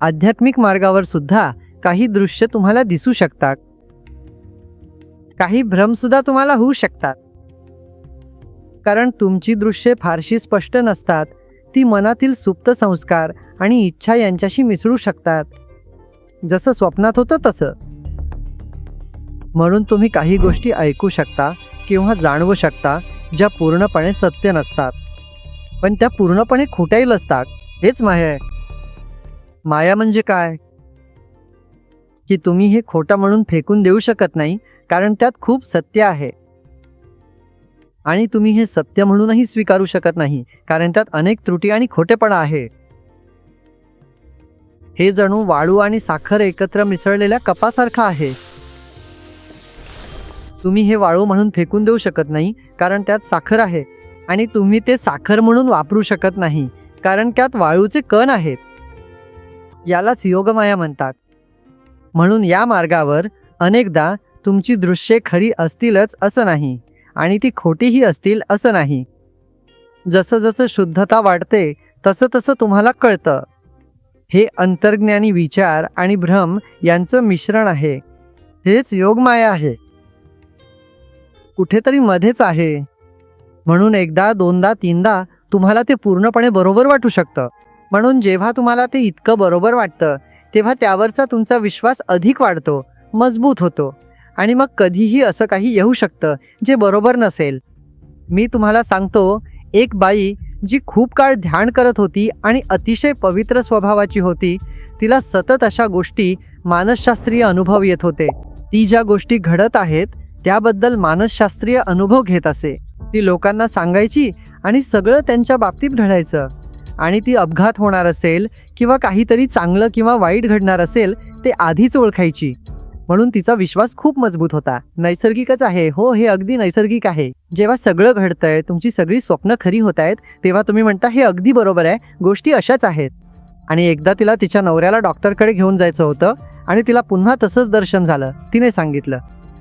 आध्यात्मिक मार्गावर सुद्धा काही दृश्य तुम्हाला दिसू शकतात, काही भ्रम सुद्धा तुम्हाला होऊ शकतात. कारण तुमची दृश्ये फारशी स्पष्ट नसतात. ती मनातील सुप्त संस्कार आणि इच्छा यांच्याशी मिसळू शकतात, जसं स्वप्नात होतं तसं. म्हणून तुम्ही काही गोष्टी ऐकू शकता किंवा जाणवू शकता ज्या पूर्णपणे सत्य नसतात, पण त्या पूर्णपणे खोट्याही असतात. हेच माया आहे. माया म्हणजे काय? की तुम्ही हे खोटं म्हणून फेकून देऊ शकत नाही, कारण त्यात खूप सत्य आहे. आणि तुम्ही हे सत्य म्हणूनही स्वीकारू शकत नाही, कारण त्यात अनेक त्रुटी आणि खोटेपणा आहे. हे जणू वाळू आणि साखर एकत्र मिसळलेल्या कपासारखं आहे. तुम्ही हे वाळू म्हणून फेकून देऊ शकत नाही, कारण त्यात साखर आहे. आणि तुम्ही ते साखर म्हणून वापरू शकत नाही, कारण त्यात वाळूचे कण आहेत. यालाच योगमाया म्हणतात. म्हणून या मार्गावर अनेकदा तुमची दृश्ये खरी असतीलच असं नाही, आणि ती खोटीही असतील असं नाही. जसं जसं शुद्धता वाढते तसं तसं तुम्हाला कळतं. हे अंतर्ज्ञानी विचार आणि भ्रम यांचं मिश्रण आहे. हेच योगमाया आहे. कुठेतरी मध्येच आहे. म्हणून एकदा दोनदा तीनदा तुम्हाला ते पूर्णपणे बरोबर वाटू शकतं. म्हणून जेव्हा तुम्हाला ते इतकं बरोबर वाटतं तेव्हा त्यावरचा तुमचा विश्वास अधिक वाढतो, मजबूत होतो. आणि मग कधीही असं काही येऊ शकतं जे बरोबर नसेल. मी तुम्हाला सांगतो, एक बाई जी खूप काळ ध्यान करत होती आणि अतिशय पवित्र स्वभावाची होती, तिला सतत अशा गोष्टी मानसशास्त्रीय अनुभव येत होते. ती ज्या गोष्टी घडत आहेत त्याबद्दल मानसशास्त्रीय अनुभव घेत असे. ती लोकांना सांगायची आणि सगळं त्यांच्या बाबतीत घडायचं. आणि ती अपघात होणार असेल किंवा काहीतरी चांगलं किंवा वाईट घडणार असेल ते आधीच ओळखायची. म्हणून तिचा विश्वास खूप मजबूत होता. नैसर्गिकच आहे. हो, हे अगदी नैसर्गिक आहे. जेव्हा सगळं घडतंय, तुमची सगळी स्वप्न खरी होत आहेत, तेव्हा तुम्ही म्हणता हे अगदी बरोबर आहे, गोष्टी अशाच आहेत. आणि एकदा तिला तिच्या नवऱ्याला डॉक्टरकडे घेऊन जायचं होतं आणि तिला पुन्हा तसंच दर्शन झालं. तिने सांगितलं,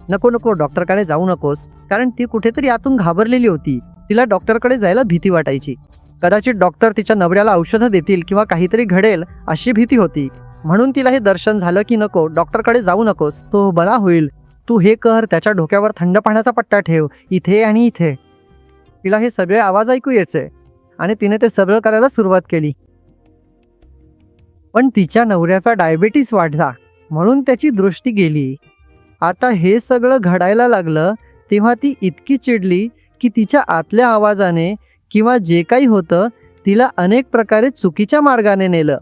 नको नको, डॉक्टरकडे जाऊ नकोस. कारण ती कुठेतरी आतून घाबरलेली होती. तिला डॉक्टरकडे जायला भीती वाटायची. कदाचित डॉक्टर तिच्या नवऱ्याला औषधं देतील किंवा काहीतरी घडेल अशी भीती होती. म्हणून तिला हे दर्शन झालं की नको, डॉक्टरकडे जाऊ नकोस, तो बरा होईल. तू हे कर, त्याच्या डोक्यावर थंड पाण्याचा पट्टा ठेव, इथे आणि इथे. तिला हे सगळे आवाज ऐकू यायचे आणि तिने ते सगळं करायला सुरुवात केली. पण तिच्या नवऱ्याचा डायबिटीस वाढला, म्हणून त्याची दृष्टी गेली. आता हे सगळं घडायला लागलं तेव्हा ती इतकी चिडली की तिच्या आतल्या आवाजाने किंवा जे काही होतं तिला अनेक प्रकारे चुकीच्या मार्गाने नेलं.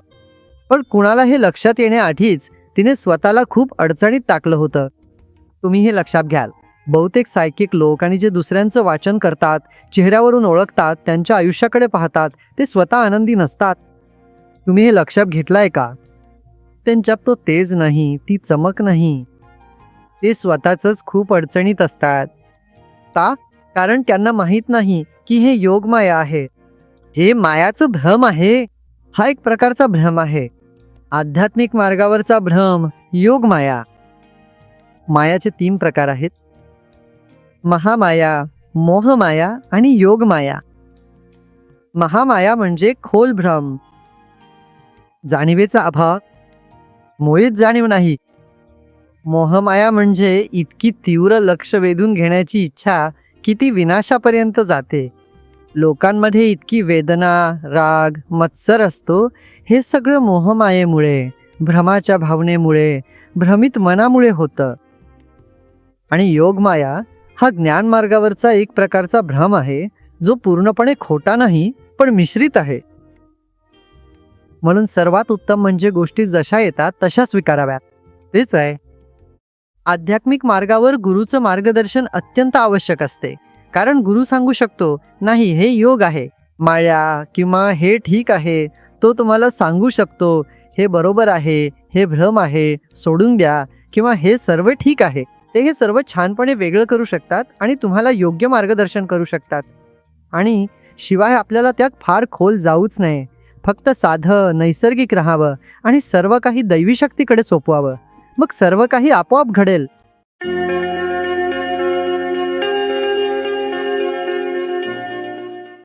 पण कुणाला हे लक्षात येण्याआधीच तिने स्वतःला खूप अडचणीत टाकलं होतं. तुम्ही हे लक्षात घ्याल. बहुतेक सायकिक लोक आणि जे दुसऱ्यांचं वाचन करतात, चेहऱ्यावरून ओळखतात, त्यांच्या आयुष्याकडे पाहतात, ते स्वतः आनंदी नसतात. तुम्ही हे लक्षात घेतलंय का? त्यांच्यात तो तेज नाही, ती चमक नाही. ते स्वतःच खूप अडचणीत असतात. का? कारण त्यांना माहीत नाही की हे योगमाया आहे. हे मायाचं भ्रम आहे. हा एक प्रकारचा भ्रम आहे. आध्यात्मिक मार्गावरचा भ्रम योगमाया. मायाचे 3 प्रकार आहेत: महामाया, मोहमाया आणि योगमाया. महामाया म्हणजे खोल भ्रम, जाणीवेचा अभाव, मुळीच जाणीव नाही. मोहमाया म्हणजे इतकी तीव्र लक्ष वेधून घेण्याची इच्छा की ती विनाशापर्यंत जाते. लोकांमध्ये इतकी वेदना, राग, मत्सर असतो. हे सगळं मोहमायेमुळे, भ्रमाच्या भावनेमुळे, भ्रमित मनामुळे होतं. आणि योगमाया हा ज्ञानमार्गावरचा एक प्रकारचा भ्रम आहे, जो पूर्णपणे खोटा नाही पण मिश्रित आहे. म्हणून सर्वात उत्तम म्हणजे गोष्टी जशा येतात तशा स्वीकाराव्यात. तेच आहे. आध्यात्मिक मार्गावर गुरुचं मार्गदर्शन अत्यंत आवश्यक असते. कारण गुरु सांगू शकतो, नाही हे योग आहे, माया किंवा हे ठीक आहे. तो तुम्हाला सांगू शकतो, हे बरोबर आहे, हे भ्रम आहे, सोडून द्या, किंवा हे सर्व ठीक आहे. ते हे सर्व छानपणे वेगळं करू शकतात आणि तुम्हाला योग्य मार्गदर्शन करू शकतात. आणि शिवाय आपल्याला त्यात फार खोल जाऊच नये. फक्त साधं नैसर्गिक राहावं आणि सर्व काही दैवी शक्तीकडे सोपवावं. मग सर्व काही आपोआप घडेल.